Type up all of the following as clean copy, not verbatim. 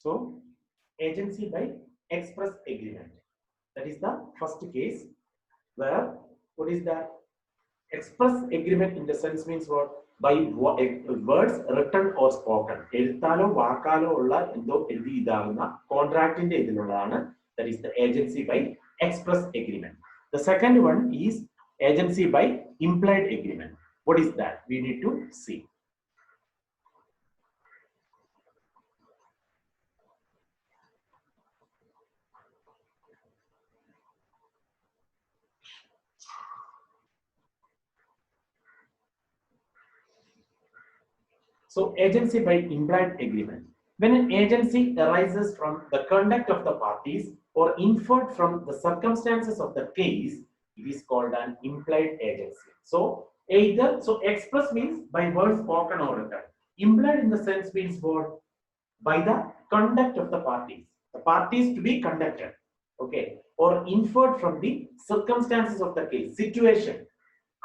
So, agency by express agreement. That is the first case where what is that? Express agreement in the sense means what? By words written or spoken. എഴുത്താലോ വാക്കാലോ ഉള്ള എന്തോ എഴുതി ഇതാകുന്ന കോൺട്രാക്ടിന്റെ ഇതിലുള്ളതാണ്. That is the agency by express agreement. The second one is agency by implied agreement. What is that? We need to see. So, agency by implied agreement. When an agency arises from the conduct of the parties or inferred from the circumstances of the case, it is called an implied agency. So, either, so express means by words spoken or written. Implied in the sense means what? By the conduct of the parties. The parties to be conducted. Okay. Or inferred from the circumstances of the case. Situation.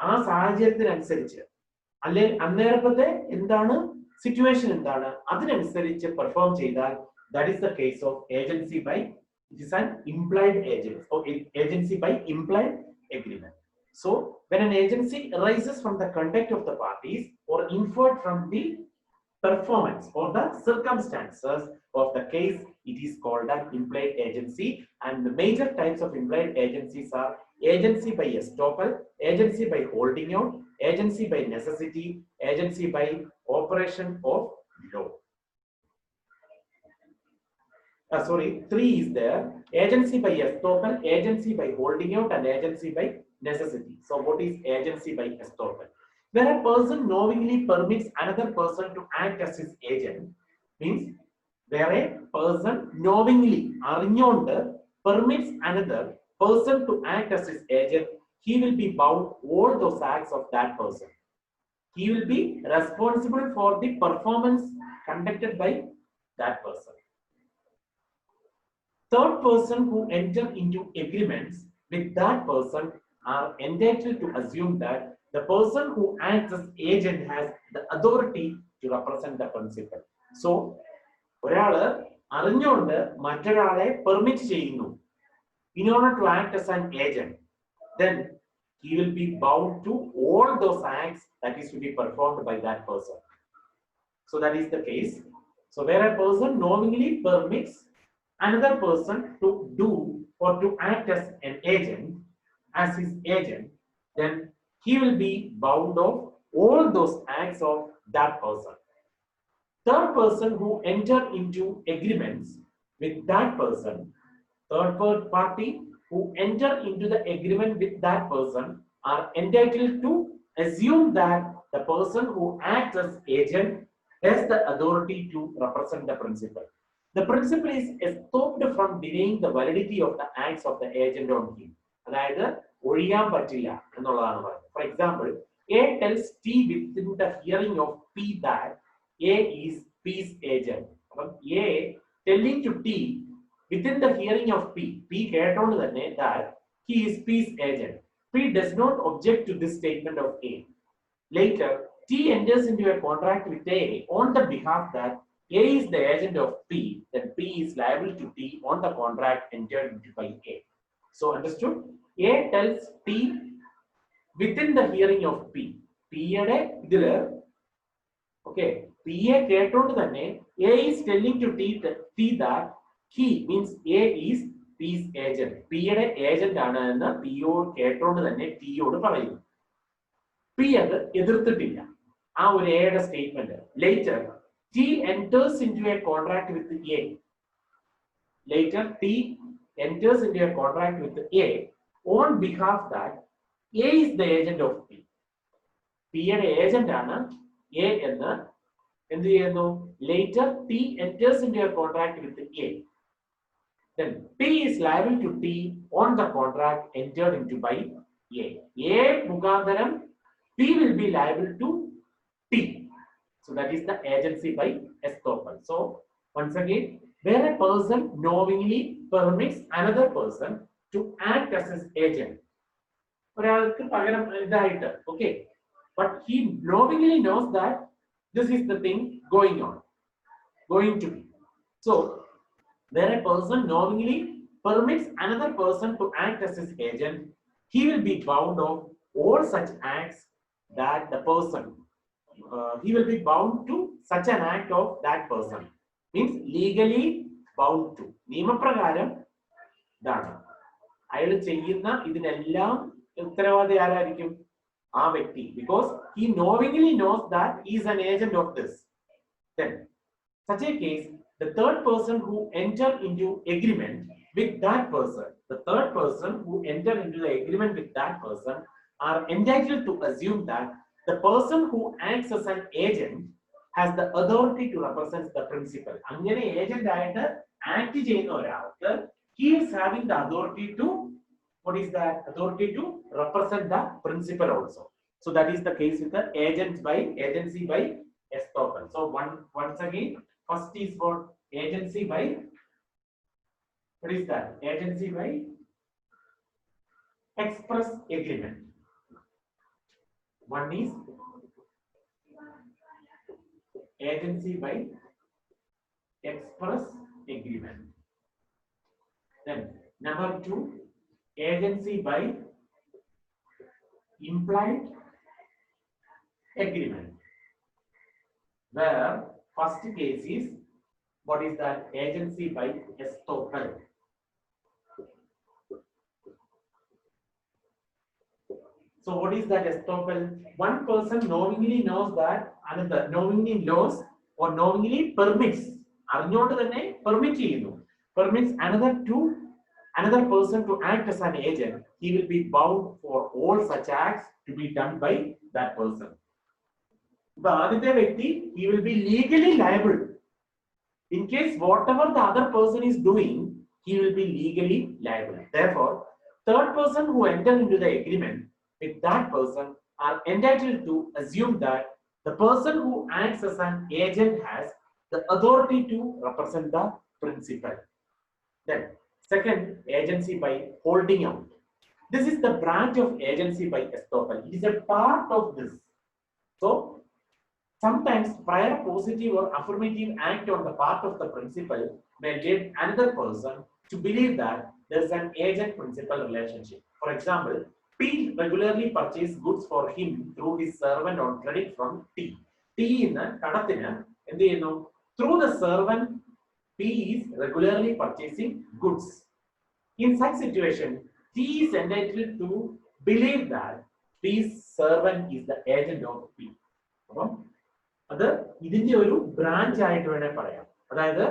ആ സാഹചര്യത്തിനനുസരിച്ച് അല്ലെ അന്നേരത്തെ എന്താണ് situation എന്താണ് അതിനനുസരിച്ച് perform ചെയ്താൽ that is the case of agency by, it is an implied agency or agency by implied agreement. So when an agency arises from the conduct of the parties or inferred from the performance or the circumstances of the case, it is called an implied agency. And the major types of implied agencies are agency by estoppel, agency by holding out, agency by necessity, agency by operation of law. Three is there: agency by estoppel, agency by holding out, and agency by necessity. So what is agency by estoppel? Where a person knowingly permits another person to act as his agent, means where a person knowingly അറിഞ്ഞുകൊണ്ട് permits another person to act as his agent, he will be bound all those acts of that person. He will be responsible for the performance conducted by that person. Third person who enter into agreements with that person are entitled to assume that the person who acts as agent has the authority to represent the principal. So, ഒരാള് അറിഞ്ഞുകൊണ്ട് മറ്റൊരാളെ permit ചെയ്യുന്നു in order to act as an agent, then he will be bound to all those acts that is to be performed by that person. So that is the case. So where a person knowingly permits another person to do or to act as an agent, as his agent, then he will be bound of all those acts of that person. Third person who enter into agreements with that person, third party who enter into the agreement with that person are entitled to assume that the person who acts as agent has the authority to represent the principal. The principal is stopped from denying the validity of the acts of the agent on him. അതായത് ഒഴിയാൻ പറ്റില്ല എന്നുള്ളതാണ് പറയുന്നത്. For example, A tells T within the hearing of P that A is P's agent. അപ്പം A telling to T within the hearing of P കേട്ടോണ്ട് തന്നെ that he is P's agent. P does not object to this statement of A. Later, T enters into a contract with A on the behalf that A is the agent of P, then P is liable to T on the contract entered into by A. So understood? A tells T within the hearing of P. P യുടെ ഇതില് okay, P യെ കേട്ടോണ്ട് തന്നെ A is telling to T that he means A is P's agent. P യുടെ agent ആണ് എന്ന് P യോട് കേട്ടോണ്ട് തന്നെ T യോട് പറയുന്നു. P അത് എതിർത്തിട്ടില്ല ആ ഒരു എയുടെ statement. Later, T enters into a contract with A. Later, T enters into a contract with A on behalf that A is the agent of P. P യുടെ ഏജന്റ് ആണ് A എന്ന് എന്ത് ചെയ്യുന്നു? Later, T enters into a contract with A. Then P is liable to T on the contract entered into by A. A മുഖാന്തരം P will be liable to T. So that is the agency by estoppel. So once again, where a person knowingly permits another person to act as his agent. ഒരാൾക്ക് പകരം ഇതായിട്ട്, okay, but he knowingly knows that this is the thing going to be. So where a person knowingly permits another person to act as his agent, he will be bound of all such acts that the person, he will be bound to such an act of that person. Means legally bound to. നിയമപ്രകാരം ഇതാണ് അയാൾ ചെയ്യുന്ന ഇതിനെല്ലാം ഉത്തരവാദി ആരായിരിക്കും? ആ വ്യക്തി. Because he knowingly knows that he is an agent of this. Then, such a case, the third person who entered into agreement with that person, the third person who entered into the agreement with that person are entitled to assume that the person who acts as an agent has the authority to represent the principal. അങ്ങനെ agent ആയിട്ട് act ചെയ്യുന്ന ഒരാൾക്ക് he is having the authority to, what is that? Authority to represent the principal also. So that is the case with the agency by estoppel. So once again, first is for agency by, what is that? Agency by express agreement. One is agency by express agreement. Then number 2, agency by implied agreement, where first case is, what is that? Agency by estoppel. So what is that estoppel? One person knowingly knows that another knowingly knows or knowingly permits, അറിഞ്ഞുകൊണ്ട് തന്നെ permit ചെയ്യുന്നു, permits another person to act as an agent, he will be bound for all such acts to be done by that person. The ആദ്യത്തെ വ്യക്തി, he will be legally liable in case whatever the other person is doing, he will be legally liable. Therefore, third person who enter into the agreement with that person are entitled to assume that the person who acts as an agent has the authority to represent the principal. Then, second, agency by holding out. This is the branch of agency by estoppel. It is a part of this. So, sometimes prior positive or affirmative act on the part of the principal may lead another person to believe that there is an agent-principal relationship. For example, P regularly purchases goods for him through his servant on credit from T. T in the കടത്തിന് എന്ത് ചെയ്യുന്നു? Through the servant, P is regularly purchasing goods. In such situation, T is entitled to believe that P's servant is the agent of P. അത് ഇതിന്റെ ഒരു branch ആയിട്ട് വേണേൽ പറയാം. അതായത്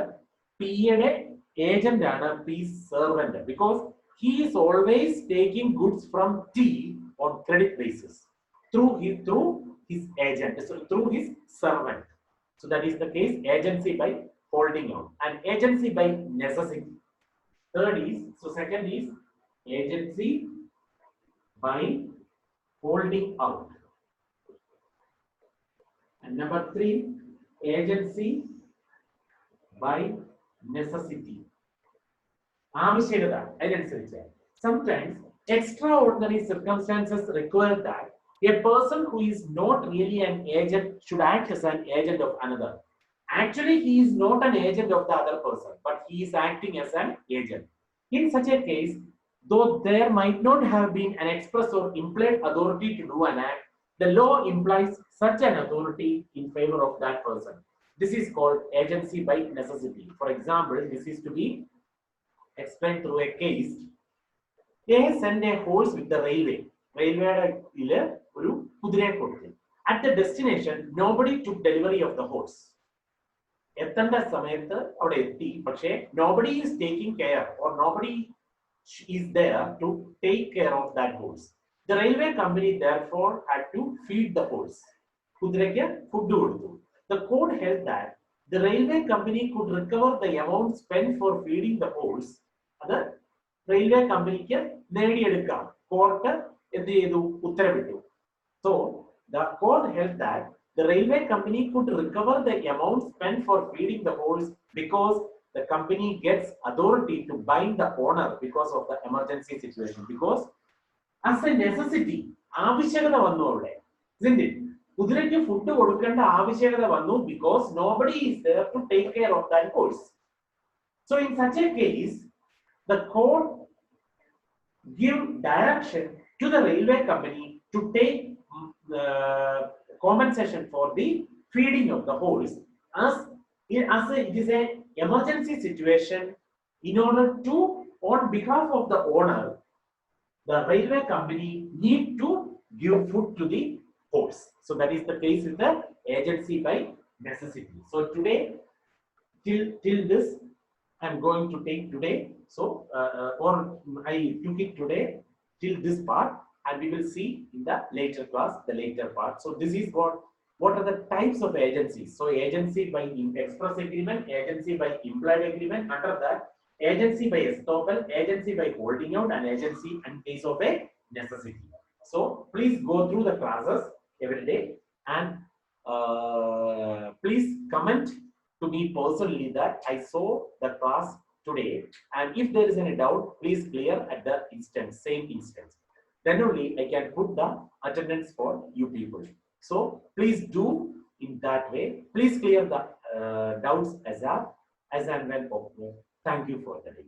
പിയുടെ ഏജന്റ് ആണ് P servant, because he is always taking goods from T on credit basis through his agent, so through his servant. So that is the case, agency by holding out and agency by necessity. Third is, so second is agency by holding out. And number 3, agency by necessity. ആവശ്യകത അതിനനുസരിച്ച്. Sometimes extraordinary circumstances require that a person who is not really an agent should act as an agent of another. Actually, he is not an agent of the other person, but he is acting as an agent. In such a case, though there might not have been an express or implied authority to do an act, the law implies such an authority in favor of that person. This is called agency by necessity. For example, this is to be explained through a case. A sent a horse with the railway. At the destination, nobody took delivery of the horse. Nobody is taking care or nobody is there to take care of that horse. The railway company therefore had to feed the horse. The court held that the railway company could recover the amount spent for feeding the horse. അത് railway കമ്പനിക്ക് നേടിയെടുക്കാം. Court എന്ത് ചെയ്തു? ഉത്തരവിട്ടു. So the court held that the railway company could recover the amount spent for feeding the horse because the company gets authority to bind the owner because of the emergency situation. Because as a necessity, ആവശ്യകത വന്നു അവിടെ. Isn't it? കുതിരയ്ക്ക് food കൊടുക്കേണ്ട ആവശ്യകത വന്നു because nobody is there to take care of that horse. So in such a case, the court give direction to the railway company to take compensation for the feeding of the horse as it is a emergency situation. In order to, on behalf of the owner, the railway company need to give food to the horse. So that is the case with the agency by necessity. So today, till this, I'm going to take today. So or I took it today till this part, and we will see in the later class the later part. So this is what are the types of agencies. So agency by express agreement, agency by implied agreement. Under that, agency by estoppel, agency by holding out, and agency in case of a necessity. So please go through the classes every day, and please comment to me personally that I saw the class today, and if there is any doubt, please clear at the same instance. Then only I can put the attendance for you people. So please do in that way. Please clear the doubts as and when possible. Thank you for the day.